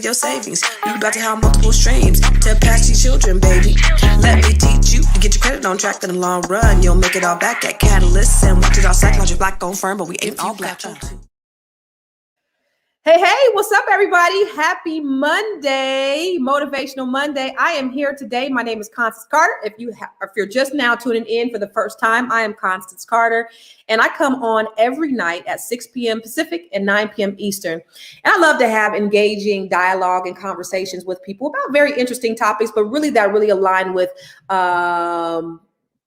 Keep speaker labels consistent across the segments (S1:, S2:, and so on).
S1: your savings. You about to have multiple streams to pass these children, baby. Let me teach you to get your credit on track in the long run. You'll make it all back at Catalyst and watch it all psychology black on firm, but we ain't all black.
S2: Hey, what's up, everybody? Happy Monday, Motivational Monday. I am here today. My name is Constance Carter. If you're just now tuning in for the first time, I am Constance Carter, and I come on every night at 6 p.m. Pacific and 9 p.m. Eastern. And I love to have engaging dialogue and conversations with people about very interesting topics, but really that really align with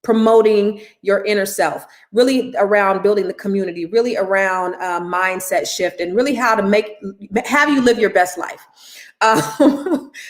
S2: promoting your inner self, really around building the community, really around mindset shift, and really how to have you live your best life.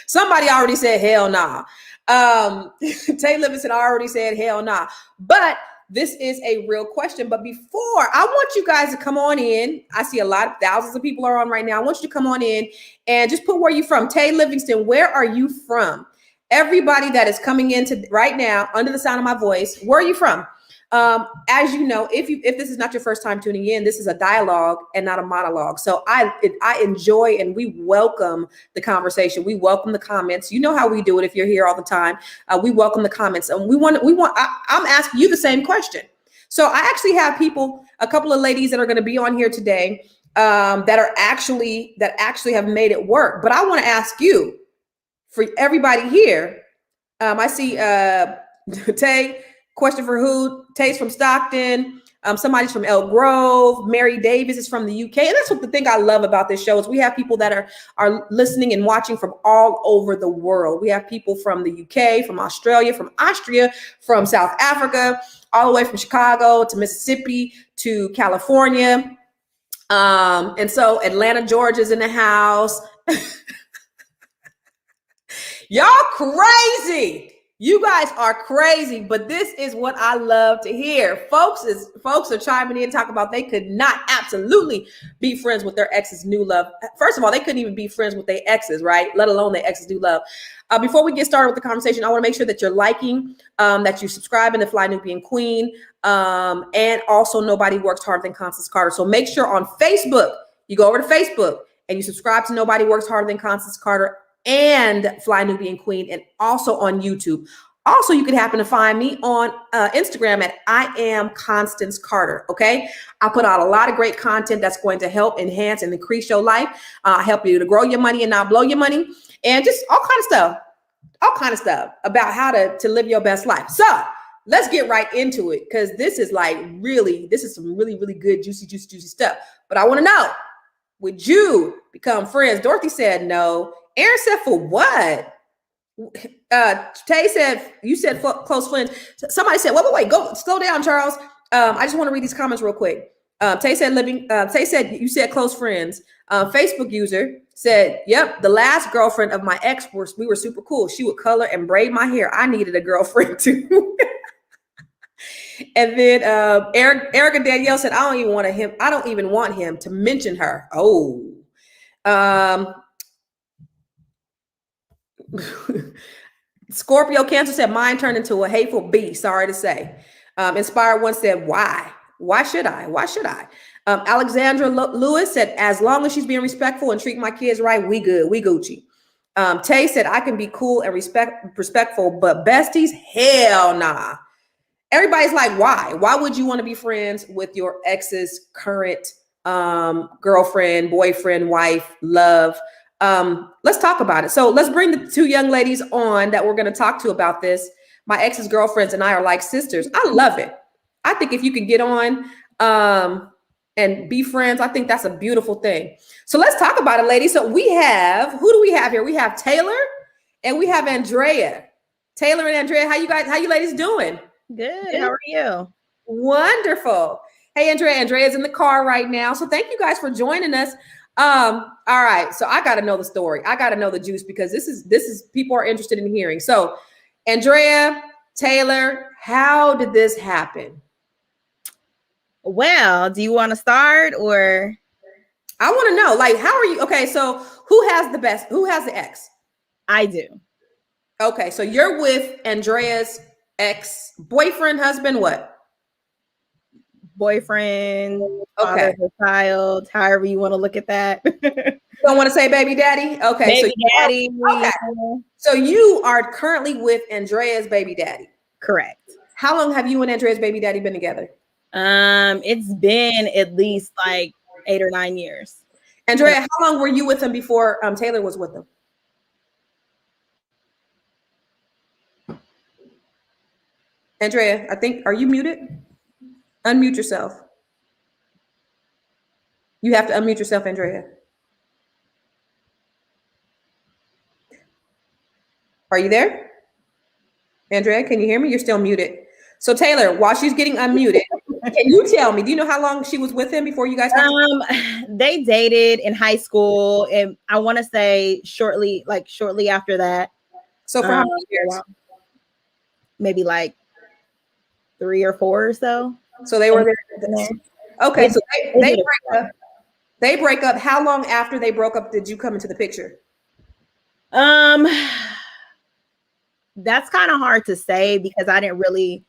S2: Somebody already said, hell nah. Tay Livingston already said, hell nah. But this is a real question. But before, I want you guys to come on in. I see thousands of people are on right now. I want you to come on in and just put where you're from. Tay Livingston, where are you from? Everybody that is coming into right now under the sound of my voice, where are you from? As you know, if this is not your first time tuning in, this is a dialogue and not a monologue. So I enjoy and we welcome the conversation. We welcome the comments. You know how we do it. If you're here all the time, we welcome the comments, and I'm asking you the same question. So I actually have a couple of ladies that are going to be on here today that actually have made it work. But I want to ask you, for everybody here, I see Tay, question for who? Tay's from Stockton. Somebody's from Elk Grove. Mary Davis is from the UK. And that's what the thing I love about this show is we have people that are listening and watching from all over the world. We have people from the UK, from Australia, from Austria, from South Africa, all the way from Chicago to Mississippi to California. And so Atlanta, Georgia's in the house. Y'all crazy. You guys are crazy, but this is what I love to hear. Folks are chiming in, talking about they could not absolutely be friends with their ex's new love. First of all, they couldn't even be friends with their exes, right? Let alone their ex's new love. Before we get started with the conversation, I want to make sure that you're liking, that you subscribe to Fly Nubian Queen, and also Nobody Works Harder Than Constance Carter. So make sure on Facebook, you go over to Facebook and you subscribe to Nobody Works Harder Than Constance Carter and Fly Nubian Queen, and also on YouTube. Also, you could happen to find me on Instagram at I am Constance Carter. Okay, I put out a lot of great content that's going to help enhance and increase your life, help you to grow your money and not blow your money, and just all kind of stuff about how to live your best life. So let's get right into it, because this is some really, really good, juicy stuff. But I want to know, would you become friends? Dorothy said no. Aaron said, for what? Tay said, you said close friends. Somebody said, wait, go slow down, Charles. I just want to read these comments real quick. Tay said, you said close friends. Facebook user said, yep, the last girlfriend of my ex, we were super cool. She would color and braid my hair. I needed a girlfriend too. And then Erica Danielle said, I don't even want him to mention her. Oh. Scorpio Cancer said, mine turned into a hateful beast. Sorry to say. Inspired One said, why should I? Alexandra Lewis said, as long as she's being respectful and treating my kids right, we good, we Gucci. Tay said, I can be cool and respectful, but besties, hell nah. Everybody's like, why would you want to be friends with your ex's current girlfriend, boyfriend, wife, love? Let's talk about it. So let's bring the two young ladies on that we're going to talk to about this. My ex's girlfriends and I are like sisters. I love it. I think if you can get on and be friends, I think that's a beautiful thing. So let's talk about it, ladies. So who do we have here? We have Taylor and we have Andrea. Taylor and Andrea, how you ladies doing?
S3: Good. How are you?
S2: Wonderful. Hey, Andrea's in the car right now. So thank you guys for joining us. All right. So I got to know the story. I got to know the juice, because this is people are interested in hearing. So Andrea, Taylor, how did this happen?
S3: Well, do you want to start, or?
S2: I want to know, like, how are you? Okay. So who has the ex?
S3: I do.
S2: Okay. So you're with Andrea's ex-boyfriend, husband, what?
S3: Boyfriend,
S2: okay,
S3: father, child, however you want to look at that.
S2: Don't want to say baby daddy? Okay.
S3: Baby daddy.
S2: Okay. So you are currently with Andrea's baby daddy.
S3: Correct.
S2: How long have you and Andrea's baby daddy been together?
S3: It's been at least like 8 or 9 years.
S2: Andrea, how long were you with him before Taylor was with him? Andrea, are you muted? Unmute yourself. You have to unmute yourself, Andrea. Are you there? Andrea, can you hear me? You're still muted. So Taylor, while she's getting unmuted, can you tell me, do you know how long she was with him before you guys
S3: they dated in high school, and I want to say shortly after that.
S2: So for how many years?
S3: Maybe like 3 or 4 or so.
S2: So they were there. Okay, so they break up. They break up. How long after they broke up did you come into the picture?
S3: That's kind of hard to say because I didn't really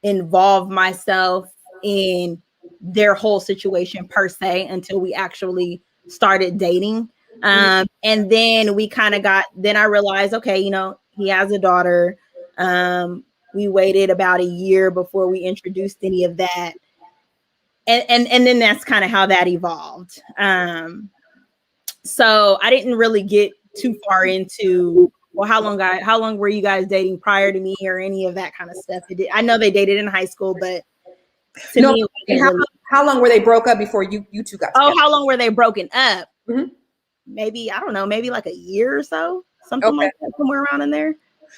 S3: involve myself in their whole situation per se until we actually started dating. And then we kind of then I realized, okay, he has a daughter. We waited about a year before we introduced any of that. And then that's kind of how that evolved. So I didn't really get too far into, well, how long were you guys dating prior to me or any of that kind of stuff? I know they dated in high school, but to me,
S2: how long were they broke up before you two got together?
S3: Oh, how long were they broken up? Mm-hmm. Maybe, I don't know, maybe like a year or so, something like that, somewhere around in there.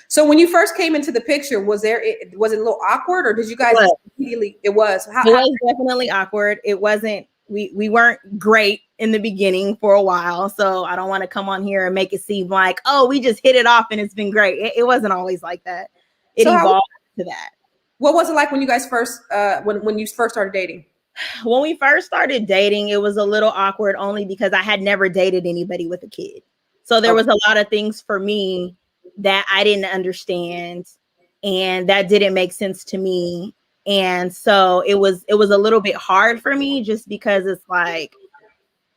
S2: So when you first came into the picture, was it a little awkward, or did you guys immediately? It was.
S3: It was definitely awkward. It wasn't. We weren't great in the beginning for a while, so I don't want to come on here and make it seem like, oh, we just hit it off and it's been great. It wasn't always like that. It evolved to that.
S2: What was it like when you guys first when you first started dating?
S3: When we first started dating, it was a little awkward only because I had never dated anybody with a kid. So there was a lot of things for me that I didn't understand and that didn't make sense to me. And so it was a little bit hard for me just because it's like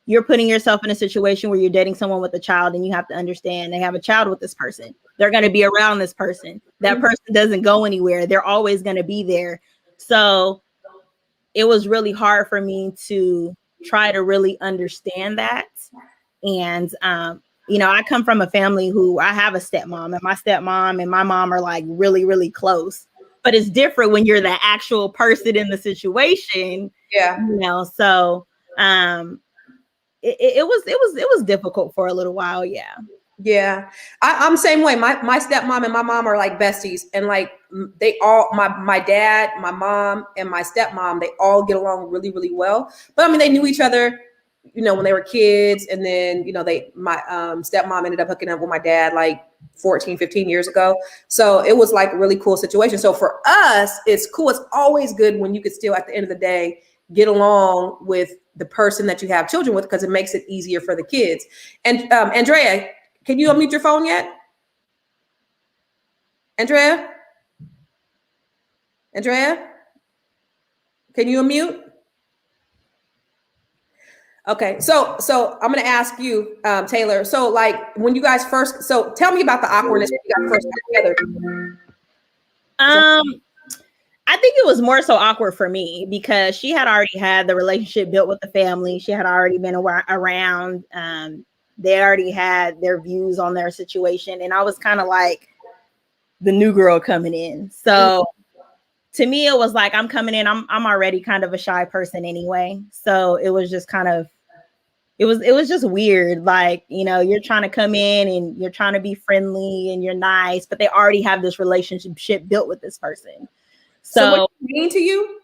S3: you're putting yourself in a situation where you're dating someone with a child and you have to understand they have a child with this person. They're going to be around this person. That person doesn't go anywhere. They're always going to be there. So it was really hard for me to try to really understand that. And, I come from a family who I have a stepmom, and my stepmom and my mom are like really, really close. But it's different when you're the actual person in the situation.
S2: Yeah.
S3: So it was difficult for a little while. Yeah.
S2: Yeah. I'm the same way. My stepmom and my mom are like besties, and like they all, my dad, my mom, and my stepmom, they all get along really, really well. But I mean, they knew each other, when they were kids, and then, my stepmom ended up hooking up with my dad like 14, 15 years ago. So it was like a really cool situation. So for us, it's cool. It's always good when you could still, at the end of the day, get along with the person that you have children with, because it makes it easier for the kids. And Andrea, can you unmute your phone yet? Andrea, can you unmute? Okay, so I'm going to ask you, Taylor. So, like, when you guys first, so tell me about the awkwardness when you guys first got together.
S3: I think it was more so awkward for me because she had already had the relationship built with the family. She had already been around. They already had their views on their situation, and I was kind of like the new girl coming in. So to me, it was like I'm coming in. I'm already kind of a shy person anyway. So it was just kind of. It was just weird. Like, you're trying to come in and you're trying to be friendly and you're nice, but they already have this relationship built with this person. So
S2: was she mean to you?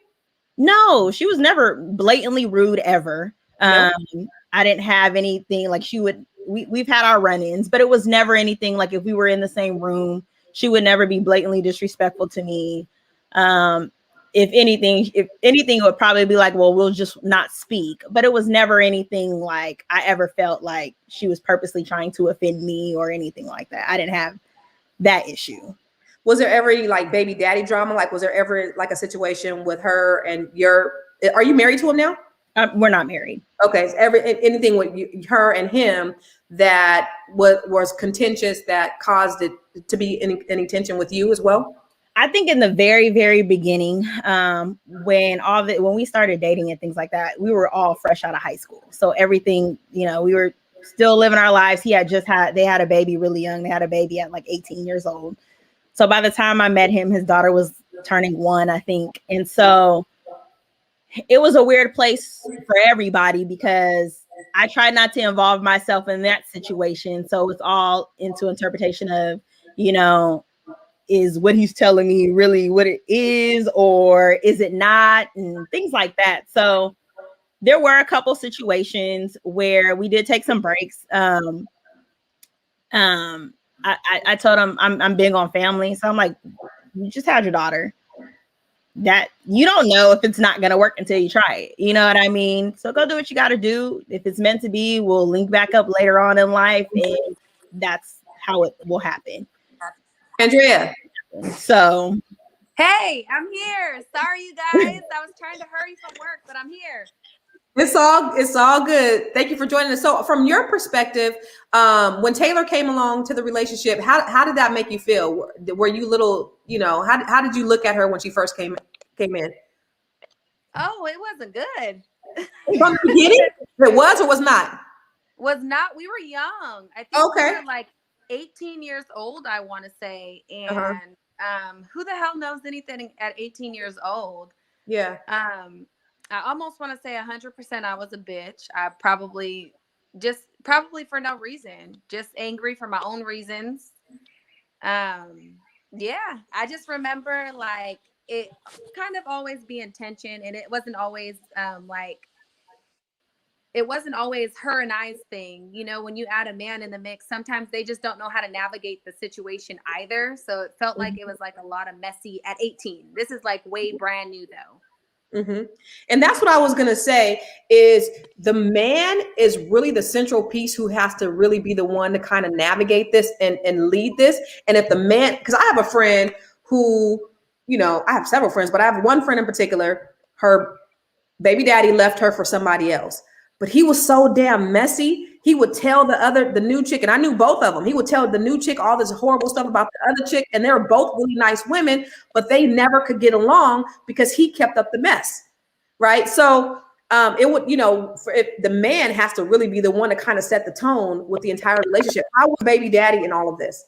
S3: No, she was never blatantly rude ever. I didn't have anything like we've had our run-ins, but it was never anything like if we were in the same room, she would never be blatantly disrespectful to me. If anything, it would probably be like, well, we'll just not speak. But it was never anything like I ever felt like she was purposely trying to offend me or anything like that. I didn't have that issue.
S2: Was there ever any like baby daddy drama? Like, was there ever like a situation with her and are you married to him now?
S3: We're not married.
S2: Okay, so anything with her and him that was contentious that caused it to be any tension with you as well?
S3: I think in the very, very beginning, when we started dating and things like that, we were all fresh out of high school. So everything, we were still living our lives. They had a baby really young. They had a baby at like 18 years old. So by the time I met him, his daughter was turning 1, I think. And so it was a weird place for everybody because I tried not to involve myself in that situation. So it's all into interpretation of, is what he's telling me really what it is, or is it not, and things like that. So there were a couple situations where we did take some breaks. I told him I'm big on family, so I'm like, you just had your daughter. That you don't know if it's not gonna work until you try it. You know what I mean? So go do what you got to do. If it's meant to be, we'll link back up later on in life, and that's how it will happen.
S2: Andrea.
S3: So,
S4: hey, I'm here. Sorry, you guys. I was trying to hurry from work, but I'm here.
S2: It's all good. Thank you for joining us. So, from your perspective, when Taylor came along to the relationship, how did that make you feel? Were you little, how did you look at her when she first came in?
S4: Oh, it wasn't good.
S2: From the beginning, it was or was not?
S4: Was not. We were young. I think we were like 18 years old, I want to say. And who the hell knows anything at 18 years old?
S2: Yeah.
S4: I almost want to say 100% I was a bitch. I probably for no reason, just angry for my own reasons. Yeah, I just remember like it kind of always being tension, and it wasn't always it wasn't always her and I's thing. When you add a man in the mix, sometimes they just don't know how to navigate the situation either. So it felt like it was like a lot of messy at 18. This is like way brand new though.
S2: Mm-hmm. And that's what I was going to say is the man is really the central piece who has to really be the one to kind of navigate this and lead this. And if the man, because I have a friend who, I have several friends, but I have one friend in particular, her baby daddy left her for somebody else. But he was so damn messy. He would tell the new chick, and I knew both of them. He would tell the new chick all this horrible stuff about the other chick, and they were both really nice women, but they never could get along because he kept up the mess, right? So it would, if the man has to really be the one to kind of set the tone with the entire relationship. How was baby daddy in all of this?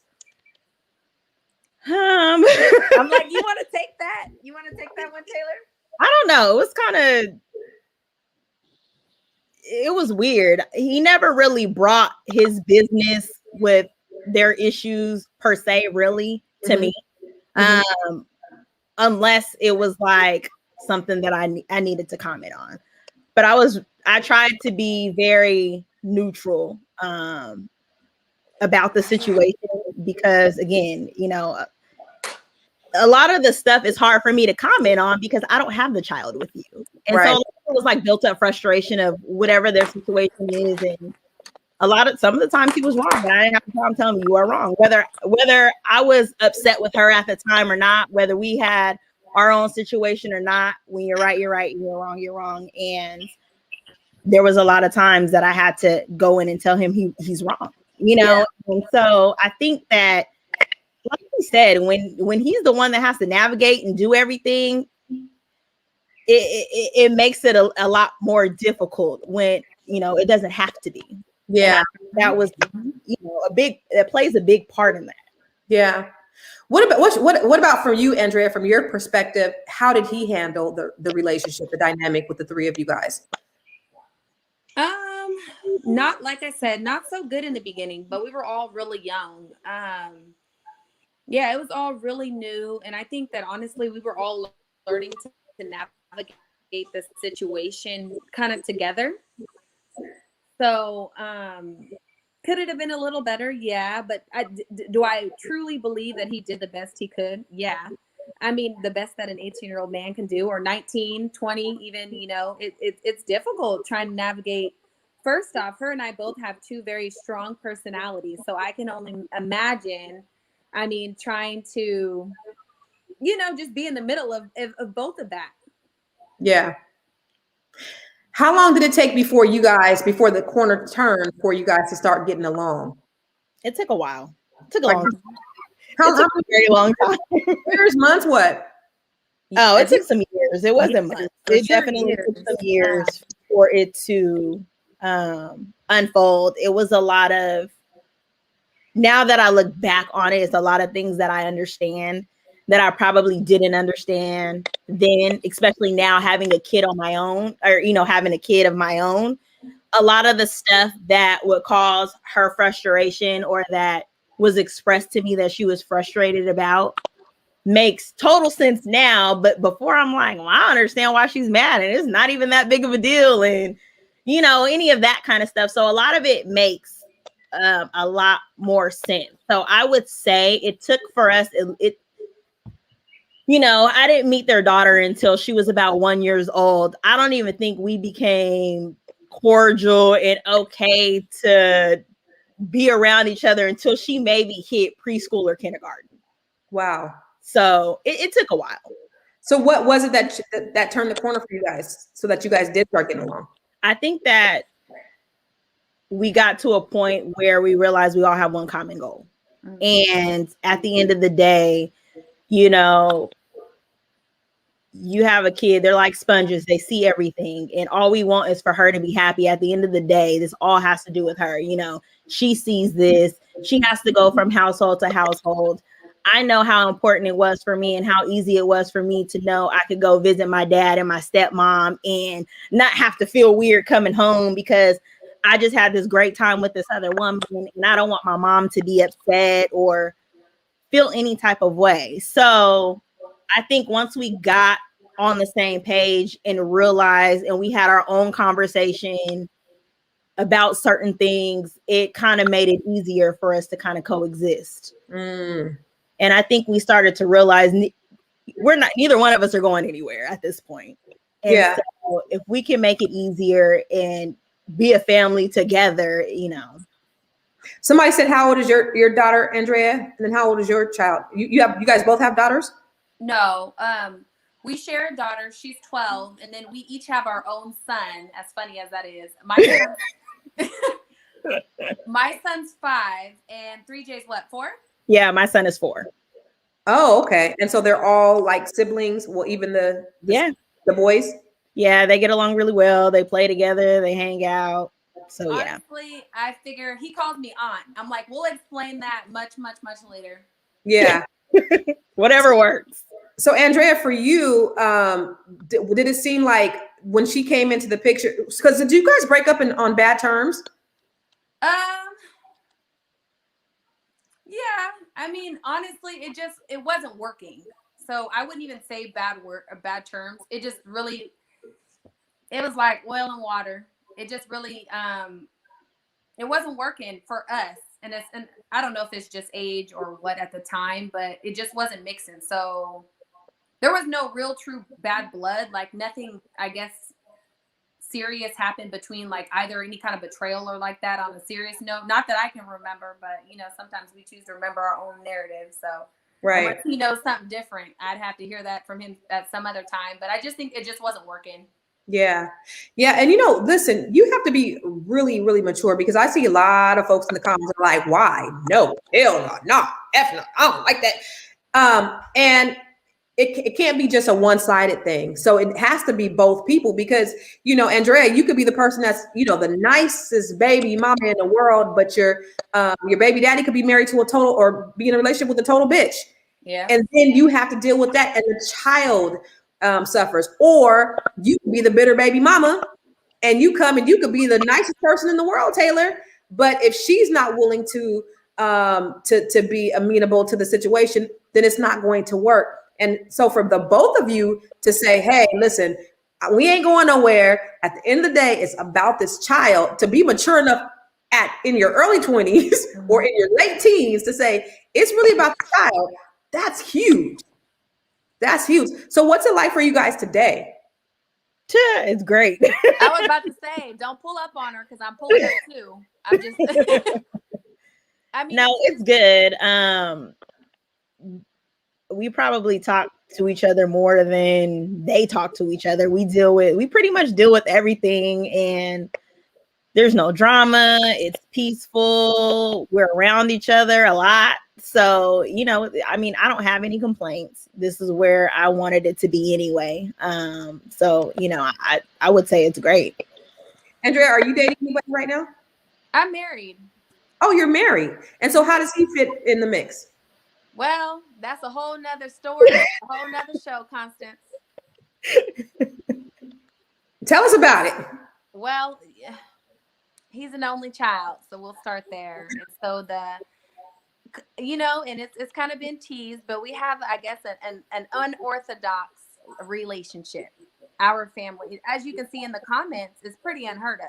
S4: I'm like, you want to take that? You want to take that one, Taylor?
S3: I don't know. It was kind of. It was weird. He never really brought his business with their issues per se, really, to me. Unless it was like something that I needed to comment on. But I tried to be very neutral about the situation because, again, a lot of the stuff is hard for me to comment on because I don't have the child with you. And so it was like built up frustration of whatever their situation is. And some of the times he was wrong, but I didn't have the problem telling him you are wrong. Whether I was upset with her at the time or not, whether we had our own situation or not, when you're right, you're right. And you're wrong, you're wrong. And there was a lot of times that I had to go in and tell him he's wrong, And so I think that, like he said, when he's the one that has to navigate and do everything, it makes it a lot more difficult when it doesn't have to be.
S2: Yeah,
S3: that was that plays a big part in that.
S2: Yeah. What about from you, Andrea? From your perspective, how did he handle the relationship, the dynamic with the three of you guys?
S4: Not like I said, not so good in the beginning, but we were all really young. Yeah, it was all really new. And I think that honestly, we were all learning to navigate the situation kind of together. So could it have been a little better? Yeah. But do I truly believe that he did the best he could? Yeah. I mean, the best that an 18-year-old man can do, or 19, 20, even, it's difficult trying to navigate. First off, her and I both have two very strong personalities. So I can only imagine, trying to, just be in the middle of both of that.
S2: Yeah. How long did it take before the corner turned for you guys to start getting along?
S3: It took a while. It took a
S2: Like,
S3: long time.
S2: How
S3: It took a very long time.
S2: years, months, what?
S3: Oh, it took some years. It wasn't months.
S4: for
S3: It
S4: sure
S3: definitely took
S4: years.
S3: some years for it to unfold. It was a lot of, now that I look back on it, it's a lot of things that I understand that I probably didn't understand then, especially now having a kid on my own, or, you know, having a kid of my own. A lot of the stuff that would cause her frustration or that was expressed to me that she was frustrated about makes total sense now. But before, I'm like, well, I don't understand why she's mad, and it's not even that big of a deal, and, you know, any of that kind of stuff. So a lot of it makes a lot more sense. So I would say it took for us, you know, I didn't meet their daughter until she was about 1 year old. I don't even think we became cordial and okay to be around each other until she maybe hit preschool or kindergarten.
S2: Wow.
S3: So it took a while.
S2: So what was it that turned the corner for you guys so that you guys did start getting along?
S3: I think that we got to a point where we realized we all have one common goal. And at the end of the day, you know, you have a kid, they're like sponges, they see everything, and all we want is for her to be happy. At the end of the day, this all has to do with her. You know, she sees this, she has to go from household to household. I know how important it was for me and how easy it was for me to know I could go visit my dad and my stepmom and not have to feel weird coming home because I just had this great time with this other woman, and I don't want my mom to be upset or feel any type of way. So I think once we got on the same page and realized, and we had our own conversation about certain things, it kind of made it easier for us to kind of coexist. And I think we started to realize neither one of us are going anywhere at this point. And so if we can make it easier and be a family together, you know.
S2: Somebody said, how old is your daughter, Andrea? And then how old is your child? You guys both have daughters?
S4: No, we share a daughter. She's 12, and then we each have our own son. As funny as that is, my son's 5, and 3J's what, 4?
S3: Yeah, my son is 4.
S2: Oh, okay. And so they're all like siblings. Well, even the boys.
S4: Yeah,
S3: they get along really well. They play together. They hang out. So
S4: honestly, I figure he calls me aunt. I'm like, we'll explain that much later.
S2: Yeah.
S3: Whatever works.
S2: So Andrea, for you, did it seem like when she came into the picture, because did you guys break up on bad terms?
S4: Yeah. I mean, honestly, it wasn't working. So I wouldn't even say bad terms. It just really, it was like oil and water. It just really, it wasn't working for us. And I don't know if it's just age or what at the time, but it just wasn't mixing. So there was no real true bad blood, like nothing, I guess, serious happened between like either any kind of betrayal or like that on a serious note. Not that I can remember, but you know, sometimes we choose to remember our own narrative. So unless he knows something different, I'd have to hear that from him at some other time. But I just think it just wasn't working.
S2: Yeah. Yeah. And, you know, listen, you have to be really, really mature, because I see a lot of folks in the comments are like, why? No, hell no, F no, I don't like that. And it can't be just a one-sided thing. So it has to be both people, because, you know, Andrea, you could be the person that's, you know, the nicest baby mama in the world, but your baby daddy could be married to a total, or be in a relationship with a total bitch.
S4: Yeah.
S2: And then you have to deal with that, and the child suffers. Or you could be the bitter baby mama, and you come and you could be the nicest person in the world, Taylor, but if she's not willing to be amenable to the situation, then it's not going to work. And so for the both of you to say, hey, listen, we ain't going nowhere. At the end of the day, it's about this child. To be mature enough in your early 20s or in your late teens to say, it's really about the child. That's huge. That's huge. So what's it like for you guys today?
S3: It's great.
S4: I was about to say, don't pull up on her, because I'm pulling up too. I'm just I mean,
S3: no, it's good. We probably talk to each other more than they talk to each other. We pretty much deal with everything, and there's no drama. It's peaceful. We're around each other a lot. So, I mean, I don't have any complaints. This is where I wanted it to be anyway. So, I would say it's great.
S2: Andrea, are you dating anybody right now?
S4: I'm married.
S2: Oh, you're married. And so how does he fit in the mix?
S4: Well, that's a whole nother story, a whole nother show, Constance.
S2: Tell us about it.
S4: Well, he's an only child, so we'll start there. And so and it's kind of been teased, but we have, I guess, an unorthodox relationship. Our family, as you can see in the comments, is pretty unheard of.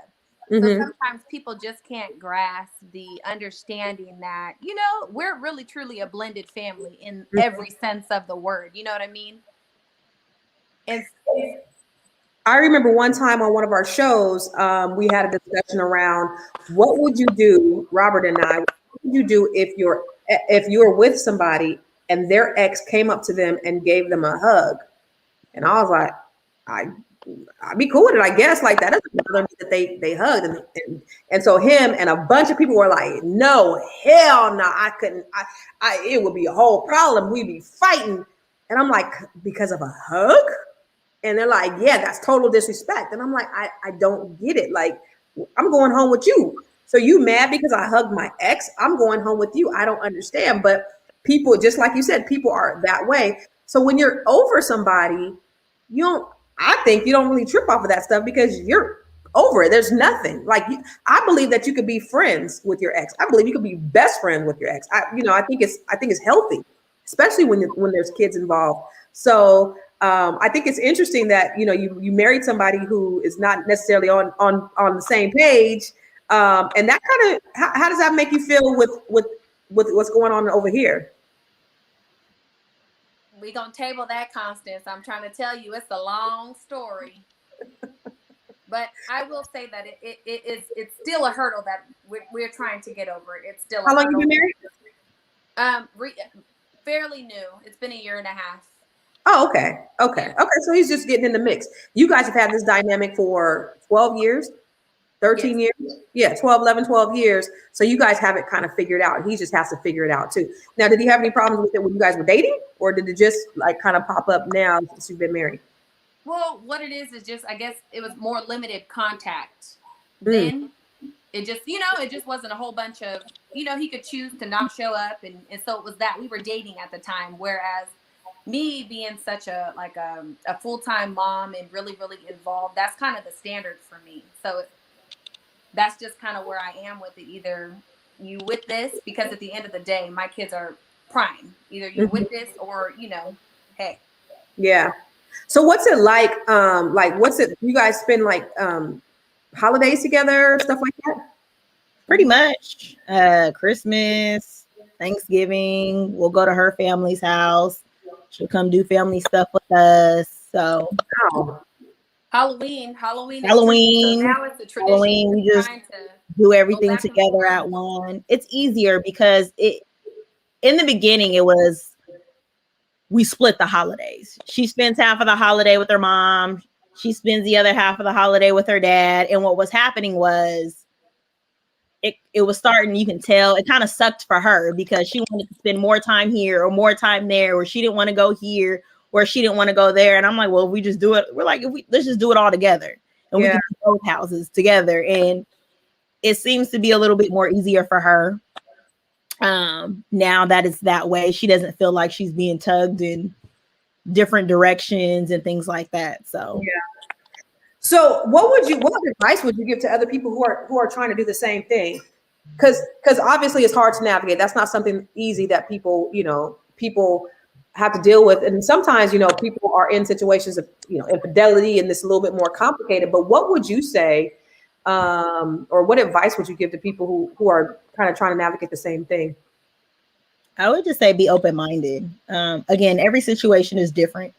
S4: So sometimes people just can't grasp the understanding that, we're really truly a blended family in every sense of the word. You know what I mean? And
S2: I remember one time on one of our shows, we had a discussion around what would you do, Robert and I, what would you do if you're with somebody and their ex came up to them and gave them a hug? And I was like, I'd be cool with it, I guess. Like, that doesn't bother me that they hugged. And so him and a bunch of people were like, no, hell no, I couldn't. It would be a whole problem. We'd be fighting. And I'm like, because of a hug? And they're like, yeah, that's total disrespect. And I'm like, I don't get it. Like, I'm going home with you. So you mad because I hugged my ex? I'm going home with you. I don't understand. But people, just like you said, people are that way. So when you're over somebody, I think you don't really trip off of that stuff because you're over it. There's nothing like I believe that you could be friends with your ex. I believe you could be best friends with your ex. I think it's healthy, especially when there's kids involved. So I think it's interesting that you married somebody who is not necessarily on the same page, and that kind of how does that make you feel with what's going on over here?
S4: We're going to table that, Constance. I'm trying to tell you, it's a long story. But I will say that it's still a hurdle that we're trying to get over. It's still
S2: How long you been married?
S4: Fairly new. It's been 1.5 years.
S2: Oh, okay. So he's just getting in the mix. You guys have had this dynamic for 12 years, 13 years? Yeah, 12 years. So you guys have it kind of figured out. He just has to figure it out too. Now, did he have any problems with it when you guys were dating, or did it just like kind of pop up now since you've been married?
S4: Well, what it is just, I guess it was more limited contact. Then it just wasn't a whole bunch of, he could choose to not show up. And so it was that we were dating at the time. Whereas me being such a full-time mom and really, really involved, that's kind of the standard for me. So that's just kind of where I am with it. Either you with this, because at the end of the day, my kids are prime. Either you're with this or, hey. Yeah.
S2: So what's it like? You guys spend like holidays together, stuff like that?
S3: Pretty much. Christmas, Thanksgiving, we'll go to her family's house. She'll come do family stuff with us. So
S4: Halloween.
S3: So now it's a tradition. Halloween, we just do everything together at one. It's easier because in the beginning it was we split the holidays. She spends half of the holiday with her mom. She spends the other half of the holiday with her dad. And what was happening was it was starting, you can tell, it kind of sucked for her because she wanted to spend more time here or more time there, or she didn't want to go here or she didn't want to go there. And I'm like, well, if we just do it, we're like, let's just do it all together. And we can do both houses together. And it seems to be a little bit more easier for her. Now that it's that way, she doesn't feel like she's being tugged in different directions and things like that. So
S2: So what advice would you give to other people who are trying to do the same thing? Because obviously it's hard to navigate. That's not something easy that people have to deal with. And sometimes, people are in situations of, infidelity, and this a little bit more complicated. But what would you say, or what advice would you give to people who are kind of trying to navigate the same thing?
S3: I would just say be open-minded. Again, every situation is different.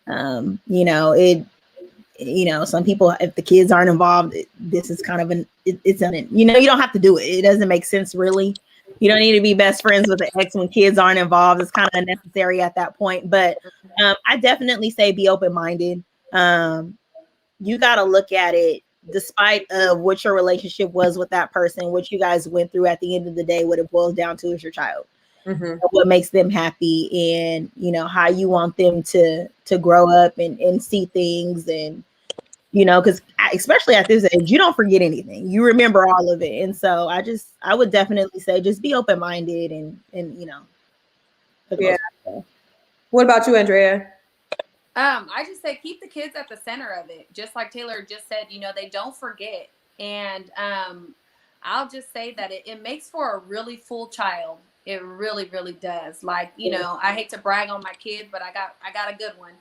S3: Some people, if the kids aren't involved, this is kind of you don't have to do it. It doesn't make sense really. You don't need to be best friends with the ex when kids aren't involved. It's kind of unnecessary at that point. But I definitely say be open-minded. You got to look at it despite of what your relationship was with that person, what you guys went through. At the end of the day, what it boils down to is your child. What makes them happy, and you know how you want them to grow up and see things, and you know, because especially at this age, you don't forget anything. You remember all of it. And so I would definitely say just be open-minded and you know.
S2: Yeah. What about you, Andrea?
S4: I just say keep the kids at the center of it. Just like Taylor just said, you know, they don't forget. And I'll just say that it makes for a really full child. It really, really does. Like, you know, I hate to brag on my kid, but I got a good one.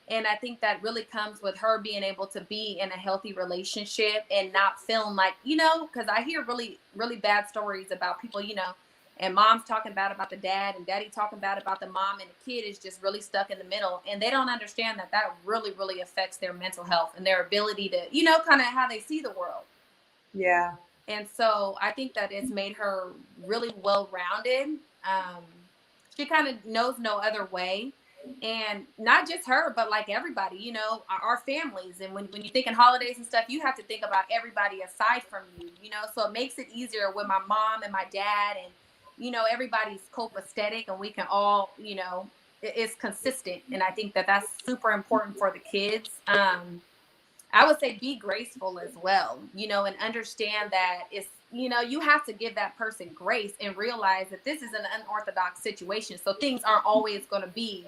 S4: And I think that really comes with her being able to be in a healthy relationship and not feeling like, you know, because I hear really, really bad stories about people, you know, and mom's talking bad about the dad and daddy talking bad about the mom, and the kid is just really stuck in the middle. And they don't understand that that really, really affects their mental health and their ability to, you know, kind of how they see the world.
S2: Yeah.
S4: And so I think that it's made her really well-rounded. She kind of knows no other way. And not just her, but like everybody, you know, our families. And when you think in holidays and stuff, you have to think about everybody aside from you, you know, so it makes it easier with my mom and my dad, and, you know, everybody's copacetic and we can all, you know, it's consistent. And I think that that's super important for the kids. I would say be graceful as well, you know, and understand that it's, you know, you have to give that person grace and realize that this is an unorthodox situation. So things aren't always going to be,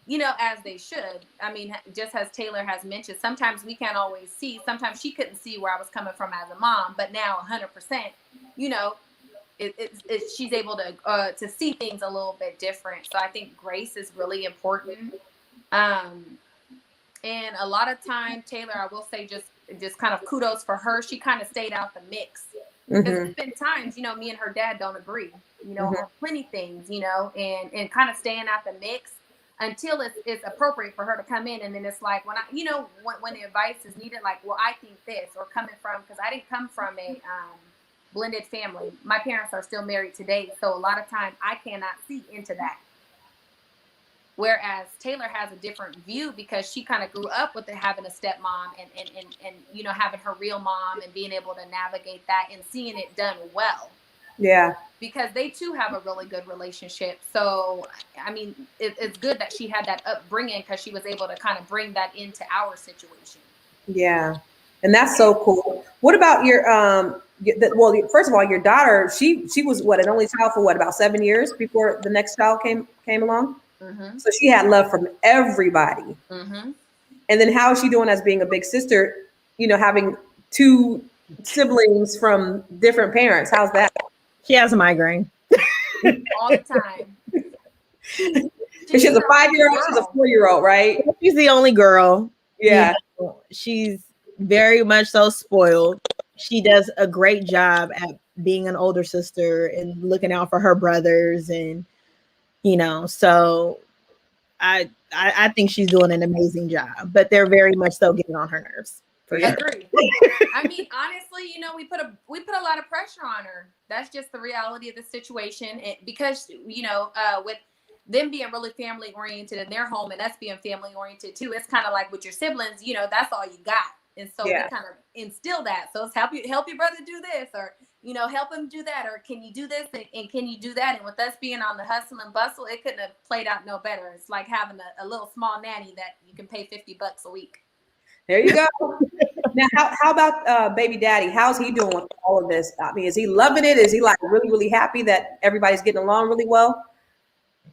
S4: you know, as they should. I mean, just as Taylor has mentioned, sometimes we can't always see. Sometimes she couldn't see where I was coming from as a mom, but now 100%, you know, she's able to see things a little bit different. So I think grace is really important. And a lot of time, Taylor, I will say just kind of kudos for her. She kind of stayed out the mix. Because there's been times, you know, me and her dad don't agree, you know, on plenty things, you know, and kind of staying out the mix until it's appropriate for her to come in. And then it's like, when I, you know, when the advice is needed, like, well, I think this, or coming from, because I didn't come from a blended family. My parents are still married today. So a lot of times I cannot see into that. Whereas Taylor has a different view because she kind of grew up with having a stepmom and you know, having her real mom and being able to navigate that and seeing it done well.
S2: Yeah.
S4: Because they too have a really good relationship. So, I mean, it's good that she had that upbringing because she was able to kind of bring that into our situation.
S2: Yeah. And that's so cool. What about your, well, first of all, your daughter, she was what, an only child for what, about 7 years before the next child came along? So she had love from everybody. And then how is she doing as being a big sister, you know, having two siblings from different parents? How's that?
S3: She has a migraine.
S4: All the time.
S2: She's a 5-year-old, she's a 4-year-old, right?
S3: She's the only girl.
S2: Yeah.
S3: You know, she's very much so spoiled. She does a great job at being an older sister and looking out for her brothers, and you know, so I think she's doing an amazing job, but they're very much so getting on her nerves. For sure.
S4: Agree. I mean, honestly, you know, we put a lot of pressure on her. That's just the reality of the situation. Because, you know, with them being really family oriented in their home and us being family oriented too, it's kind of like with your siblings, you know, that's all you got. And so we kind of instill that. So it's help your brother do this, or, you know, help him do that, or can you do this and can you do that? And with us being on the hustle and bustle, it couldn't have played out no better. It's like having a little small nanny that you can pay $50 a week.
S2: There you go. Now, how about baby daddy? How's he doing with all of this? I mean, is he loving it? Is he like really, really happy that everybody's getting along really well?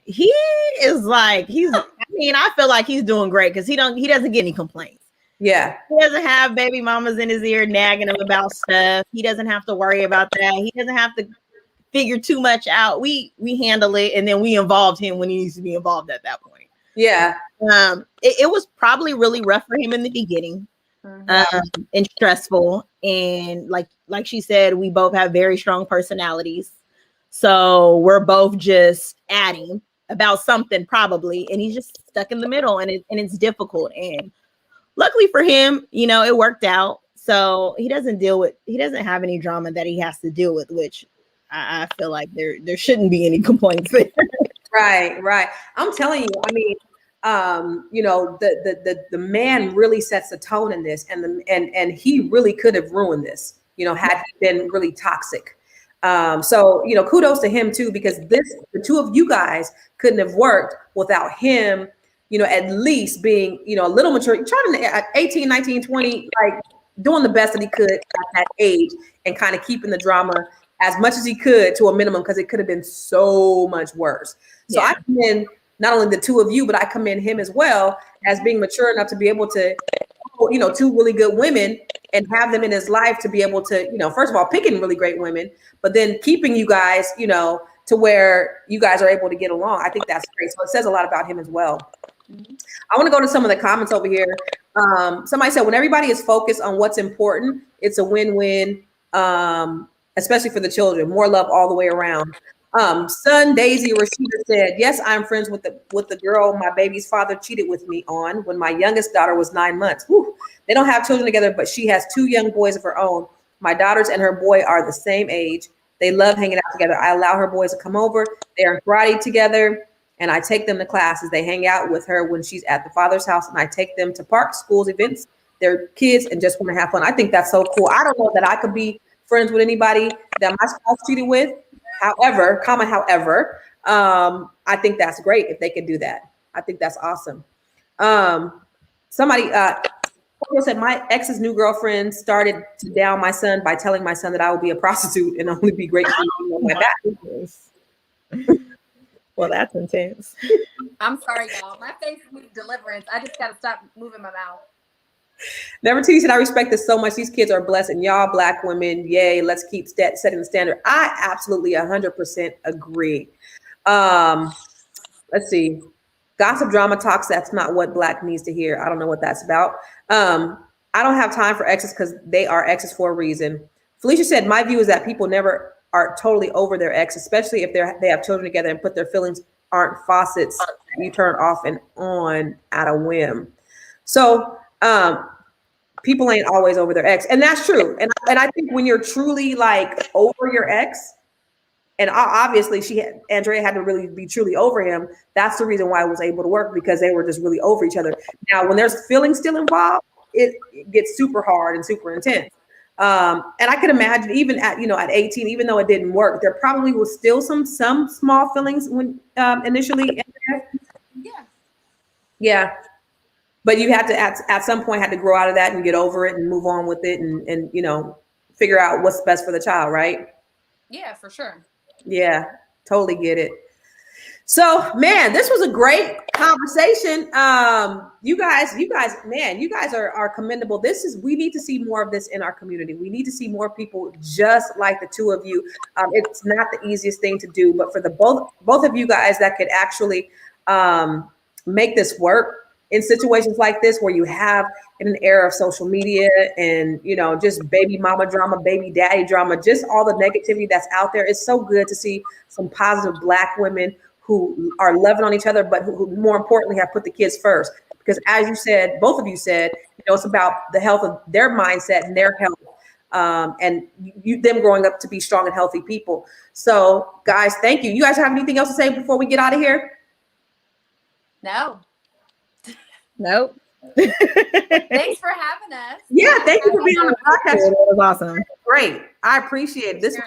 S3: He is like, I feel like he's doing great because he doesn't get any complaints.
S2: Yeah.
S3: He doesn't have baby mamas in his ear nagging him about stuff. He doesn't have to worry about that. He doesn't have to figure too much out. We handle it, and then we involved him when he needs to be involved at that point.
S2: Yeah.
S3: It was probably really rough for him in the beginning, and stressful. And like she said, we both have very strong personalities. So we're both just adding about something probably, and he's just stuck in the middle, and it's difficult. And luckily for him, you know, it worked out. So he doesn't have any drama that he has to deal with, which I feel like there shouldn't be any complaints there.
S2: Right. I'm telling you, I mean, you know, the man really sets the tone in this, and he really could have ruined this, you know, had he been really toxic. So, you know, kudos to him too, because the two of you guys couldn't have worked without him, you know, at least being, you know, a little mature, trying to at 18, 19, 20, like doing the best that he could at that age and kind of keeping the drama as much as he could to a minimum, because it could have been so much worse. So I commend not only the two of you, but I commend him as well as being mature enough to be able to, you know, two really good women and have them in his life to be able to, you know, first of all, picking really great women, but then keeping you guys, you know, to where you guys are able to get along. I think that's great. So it says a lot about him as well. I want to go to some of the comments over here. Somebody said, when everybody is focused on what's important, it's a win-win, especially for the children. More love all the way around. Son Daisy Rashida said, yes, I'm friends with the girl my baby's father cheated with me on when my youngest daughter was 9 months. Whew. They don't have children together, but she has 2 young boys of her own. My daughters and her boy are the same age. They love hanging out together. I allow her boys to come over. They are in karate together, and I take them to classes. They hang out with her when she's at the father's house, and I take them to parks, schools, events. They're kids and just want to have fun. I think that's so cool. I don't know that I could be friends with anybody that my spouse cheated with. However, I think that's great if they can do that. I think that's awesome. Somebody said my ex's new girlfriend started to down my son by telling my son that I will be a prostitute and only be grateful on my back.
S3: Well, that's intense.
S4: I'm sorry, y'all. My face needs deliverance. I just gotta stop moving my mouth.
S2: Never T said, I respect this so much. These kids are blessed, and y'all Black women, yay, let's keep setting the standard. I absolutely 100% agree. Let's see. Gossip drama talks, that's not what Black needs to hear. I don't know what that's about. I don't have time for exes because they are exes for a reason. Felicia said, my view is that people never are totally over their ex, especially if they have children together and put their feelings aren't faucets you turn off and on at a whim. So people ain't always over their ex, and that's true. And I think when you're truly like over your ex, and obviously Andrea had to really be truly over him. That's the reason why it was able to work, because they were just really over each other. Now, when there's feelings still involved, it gets super hard and super intense. And I could imagine even at 18, even though it didn't work, there probably was still some small feelings when initially. Yeah. But you had to at some point had to grow out of that and get over it and move on with it and figure out what's best for the child, right?
S4: Yeah, for sure. Yeah,
S2: totally get it. So, man, this was a great conversation. You guys, man, you guys are commendable. We need to see more of this in our community. We need to see more people just like the two of you. It's not the easiest thing to do, but for the both of you guys that could actually make this work in situations like this, where you have in an era of social media and, just baby mama drama, baby daddy drama, just all the negativity that's out there. It's so good to see some positive Black women who are loving on each other, but who more importantly have put the kids first. Because as you said, both of you said, it's about the health of their mindset and their health, and them growing up to be strong and healthy people. So guys, thank you. You guys have anything else to say before we get out of here?
S4: No.
S3: Nope.
S4: Thanks for having us.
S2: Yeah, thank you for being on the podcast.
S3: It was awesome.
S2: Great. I appreciate it. This